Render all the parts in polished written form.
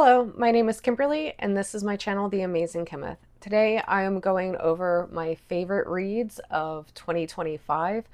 Hello, my name is Kimberly, and this is my channel, The Amazing Kimeth. Today I am going over my favorite reads of 2025.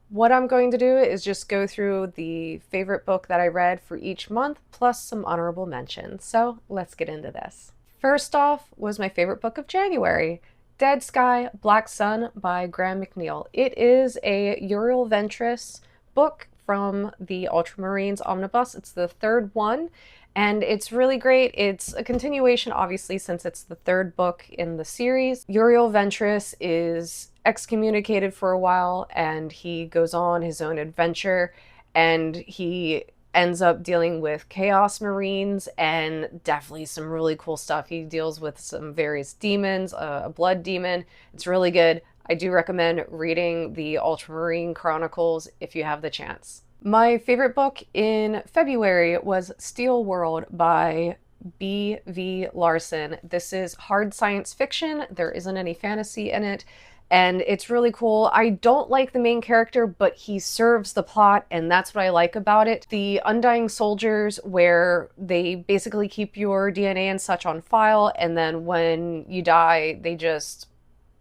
What I'm going to do is just go through the favorite book that I read for each month, plus some honorable mentions. So let's get into this. First off was my favorite book of January, Dead Sky, Black Sun by Graham McNeill. It is a Uriel Ventris book from the Ultramarines Omnibus. It's the third one, and it's really great. It's a continuation, obviously, since it's the third book in the series. Uriel Ventris is excommunicated for a while, and he goes on his own adventure, and he ends up dealing with Chaos Marines and definitely some really cool stuff. He deals with some various demons, a blood demon. It's really good. I do recommend reading the Ultramarine Chronicles if you have the chance. My favorite book in February was Steel World by B.V. Larson. This is hard science fiction. There isn't any fantasy in it, and it's really cool. I don't like the main character, but he serves the plot, and that's what I like about it. The Undying Soldiers, where they basically keep your DNA and such on file, and then when you die, they just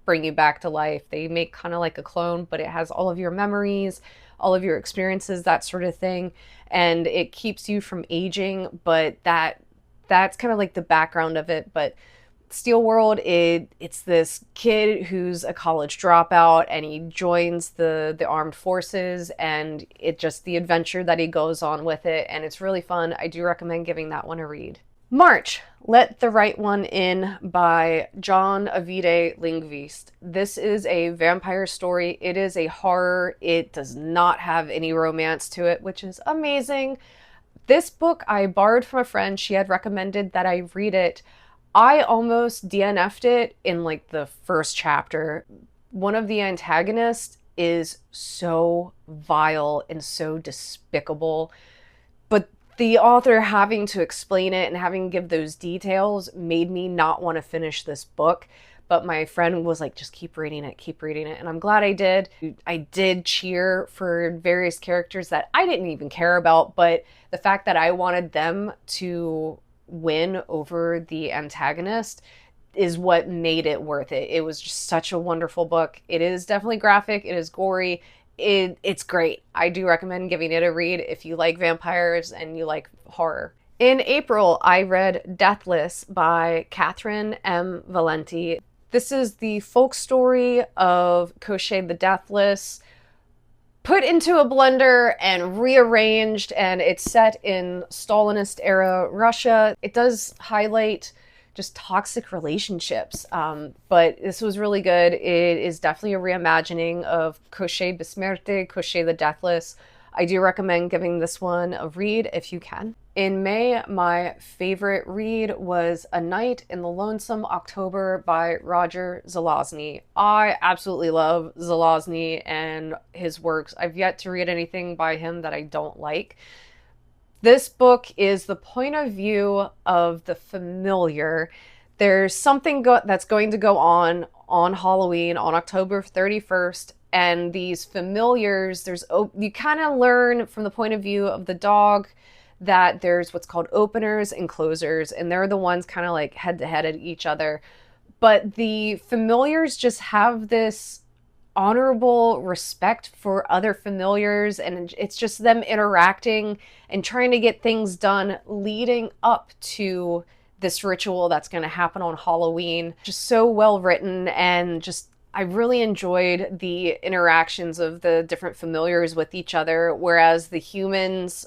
bring you back to life. They make kind of like a clone, but it has all of your memories, all of your experiences, that sort of thing, and it keeps you from aging, but that's kind of like the background of it. But Steel World, it's this kid who's a college dropout, and he joins the armed forces, and it just the adventure that he goes on with it, and it's really fun. I do recommend giving that one a read. March, Let the Right One In by John Avide Lindqvist. This is a vampire story. It is a horror. It does not have any romance to it, which is amazing. This book I borrowed from a friend. She had recommended that I read it. I almost DNF'd it in like the first chapter. One of the antagonists is so vile and so despicable, but the author having to explain it and having to give those details made me not want to finish this book. But my friend was like, just keep reading it, keep reading it. And I'm glad I did. I did cheer for various characters that I didn't even care about, but the fact that I wanted them to win over the antagonist is what made it worth it. It was just such a wonderful book. It is definitely graphic, it is gory. It's great. I do recommend giving it a read if you like vampires and you like horror. In April, I read Deathless by Catherine M. Valenti. This is the folk story of Koschei the Deathless put into a blender and rearranged, and it's set in Stalinist era Russia. It does highlight just toxic relationships. But this was really good. It is definitely a reimagining of Koschei Besmerte, Koschei the Deathless. I do recommend giving this one a read if you can. In May, my favorite read was A Night in the Lonesome October by Roger Zelazny. I absolutely love Zelazny and his works. I've yet to read anything by him that I don't like. This book is the point of view of the familiar. There's something that's going to go on Halloween, on October 31st, and these familiars, you kind of learn from the point of view of the dog that there's what's called openers and closers, and they're the ones kind of like head to head at each other. But the familiars just have this honorable respect for other familiars, and it's just them interacting and trying to get things done leading up to this ritual that's going to happen on Halloween. Just so well written, and just I really enjoyed the interactions of the different familiars with each other, whereas the humans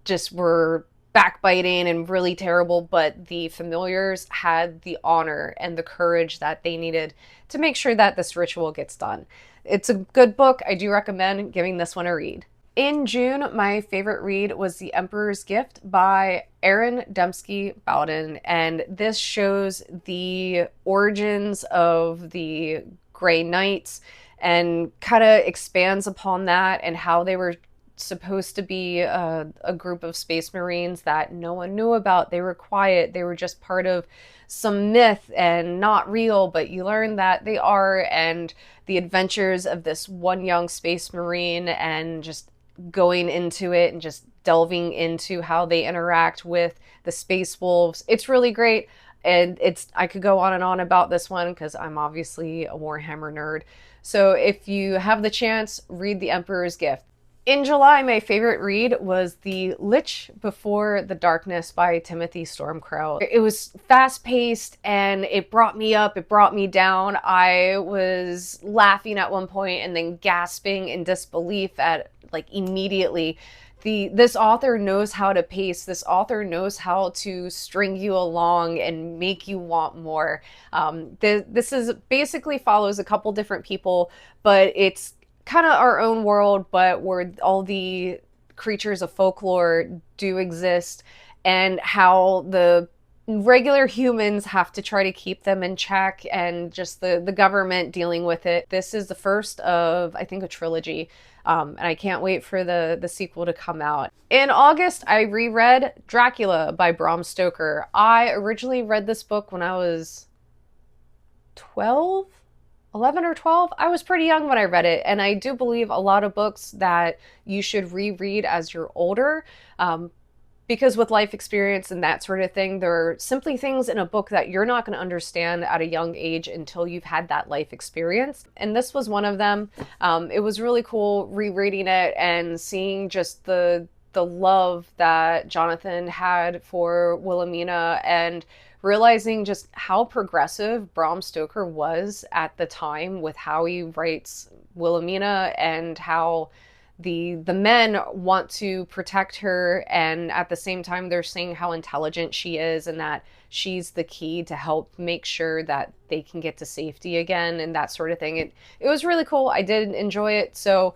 just were backbiting and really terrible, but the familiars had the honor and the courage that they needed to make sure that this ritual gets done. It's a good book. I do recommend giving this one a read. In June, my favorite read was The Emperor's Gift by Aaron Dembski Bowden, and this shows the origins of the Grey Knights and kind of expands upon that and how they were supposed to be a group of space marines that no one knew about. They were quiet. They were just part of some myth and not real, but you learn that they are, and the adventures of this one young space marine and just going into it and just delving into how they interact with the space wolves. It's really great. And I could go on and on about this one because I'm obviously a Warhammer nerd. So if you have the chance, read The Emperor's Gift. In July, my favorite read was The Lich Before the Darkness by Timothy Stormcrow. It was fast paced and it brought me up, it brought me down. I was laughing at one point and then gasping in disbelief at like immediately. This author knows how to pace. This author knows how to string you along and make you want more. This is basically follows a couple different people, but it's kind of our own world, but where all the creatures of folklore do exist, and how the regular humans have to try to keep them in check, and just the government dealing with it. This is the first of, I think, a trilogy. And I can't wait for the sequel to come out. In August, I reread Dracula by Bram Stoker. I originally read this book when I was 12, 11 or 12. I was pretty young when I read it, and I do believe a lot of books that you should reread as you're older, because with life experience and that sort of thing, there are simply things in a book that you're not going to understand at a young age until you've had that life experience. And this was one of them. It was really cool rereading it and seeing just the love that Jonathan had for Wilhelmina, and realizing just how progressive Bram Stoker was at the time with how he writes Wilhelmina, and how the men want to protect her, and at the same time they're saying how intelligent she is and that she's the key to help make sure that they can get to safety again, and that sort of thing. It was really cool. I did enjoy it. So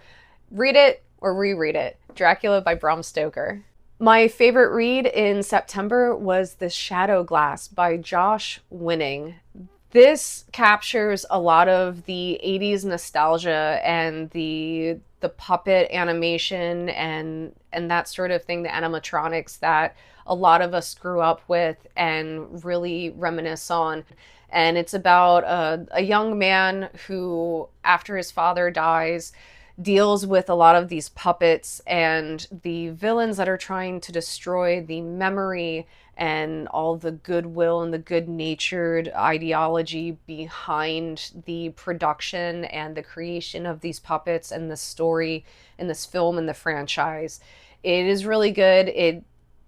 read it or reread it. Dracula by Bram Stoker. My favorite read in September was The Shadow Glass by Josh Winning. This captures a lot of the 80s nostalgia and the puppet animation and that sort of thing, the animatronics that a lot of us grew up with and really reminisce on. And it's about a young man who, after his father dies, deals with a lot of these puppets and the villains that are trying to destroy the memory and all the goodwill and the good-natured ideology behind the production and the creation of these puppets and the story and this film and the franchise. It is really good.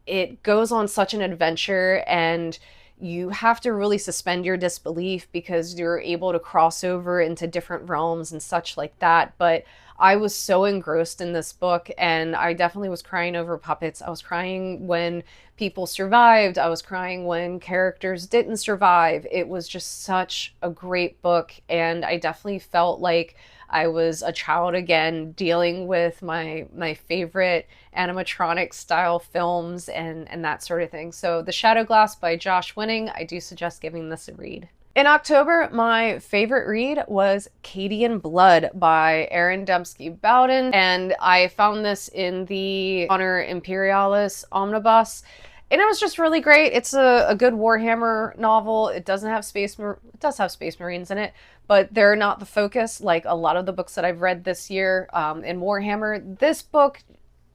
It goes on such an adventure, and you have to really suspend your disbelief because you're able to cross over into different realms and such like that. But I was so engrossed in this book, and I definitely was crying over puppets. I was crying when people survived. I was crying when characters didn't survive. It was just such a great book, and I definitely felt like I was a child again, dealing with my favorite animatronic style films and that sort of thing. So The Shadow Glass by Josh Winning, I do suggest giving this a read. In October, my favorite read was Cadian Blood by Aaron Dembski Bowden, and I found this in the Honor Imperialis omnibus, and it was just really great. It's a good Warhammer novel. It doesn't have it does have Space Marines in it, but they're not the focus like a lot of the books that I've read this year in Warhammer. This book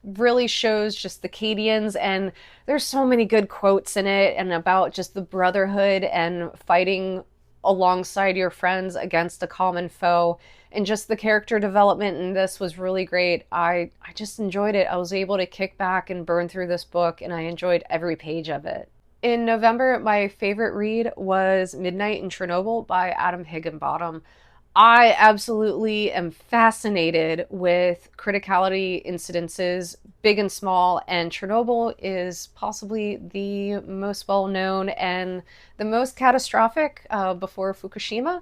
really shows just the Cadians, and there's so many good quotes in it and about just the brotherhood and fighting alongside your friends against a common foe, and just the character development in this was really great. I just enjoyed it. I was able to kick back and burn through this book, and I enjoyed every page of it. In November, my favorite read was Midnight in Chernobyl by Adam Higginbottom. I absolutely am fascinated with criticality incidences, big and small, and Chernobyl is possibly the most well-known and the most catastrophic before Fukushima.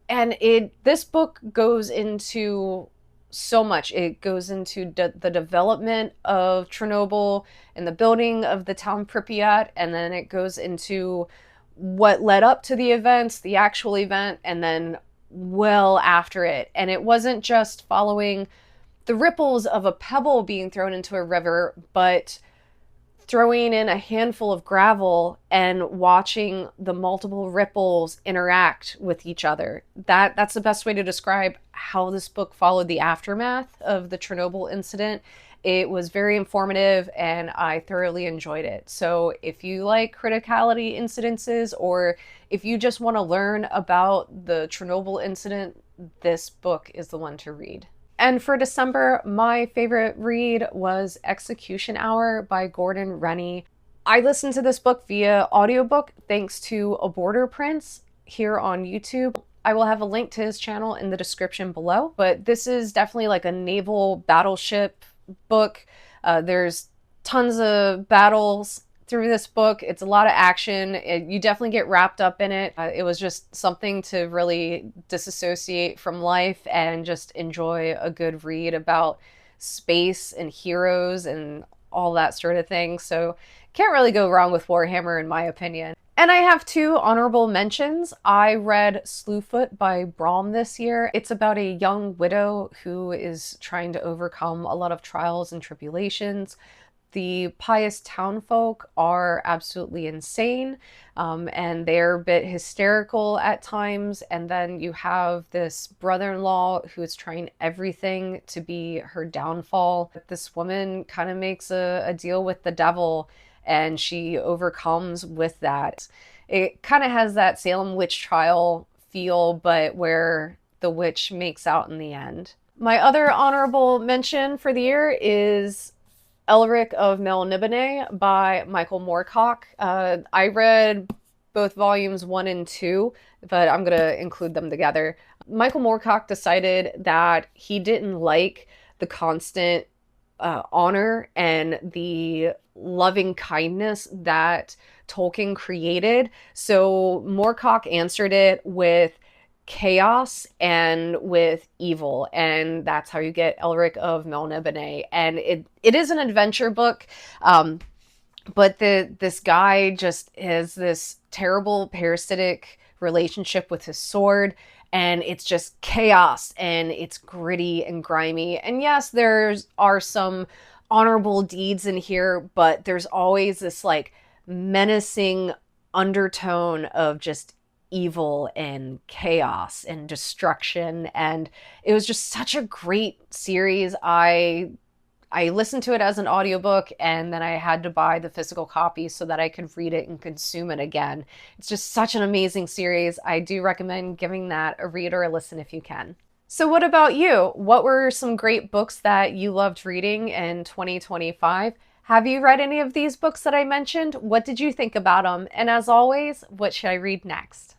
And this book goes into so much. It goes into the development of Chernobyl and the building of the town Pripyat, and then it goes into what led up to the events, the actual event, and then well after it. And it wasn't just following the ripples of a pebble being thrown into a river, but throwing in a handful of gravel and watching the multiple ripples interact with each other. That's the best way to describe how this book followed the aftermath of the Chernobyl incident. It was very informative and I thoroughly enjoyed it. So if you like criticality incidences, or if you just want to learn about the Chernobyl incident, this book is the one to read. And for December, my favorite read was Execution Hour by Gordon Rennie. I listened to this book via audiobook thanks to A Border Prince here on YouTube. I will have a link to his channel in the description below, but this is definitely like a naval battleship book. There's tons of battles through this book. It's a lot of action. You definitely get wrapped up in it. It was just something to really disassociate from life and just enjoy a good read about space and heroes and all that sort of thing. So can't really go wrong with Warhammer in my opinion. And I have two honorable mentions. I read Slewfoot by Brahm this year. It's about a young widow who is trying to overcome a lot of trials and tribulations. The pious townfolk are absolutely insane, and they're a bit hysterical at times. And then you have this brother-in-law who is trying everything to be her downfall. This woman kind of makes a deal with the devil, and she overcomes with that. It kind of has that Salem witch trial feel, but where the witch makes out in the end. My other honorable mention for the year is Elric of Melniboné by Michael Moorcock. I read both volumes 1 and 2, but I'm going to include them together. Michael Moorcock decided that he didn't like the constant honor and the loving kindness that Tolkien created. So Moorcock answered it with chaos and with evil, and that's how you get Elric of Melniboné. And it is an adventure book, but this guy just has this terrible parasitic relationship with his sword, and it's just chaos and it's gritty and grimy. And yes, are some honorable deeds in here, but there's always this like menacing undertone of just evil and chaos and destruction. And it was just such a great series. I listened to it as an audiobook, and then I had to buy the physical copy so that I could read it and consume it again. It's just such an amazing series. I do recommend giving that a read or a listen if you can. So what about you? What were some great books that you loved reading in 2025? Have you read any of these books that I mentioned? What did you think about them? And as always, what should I read next?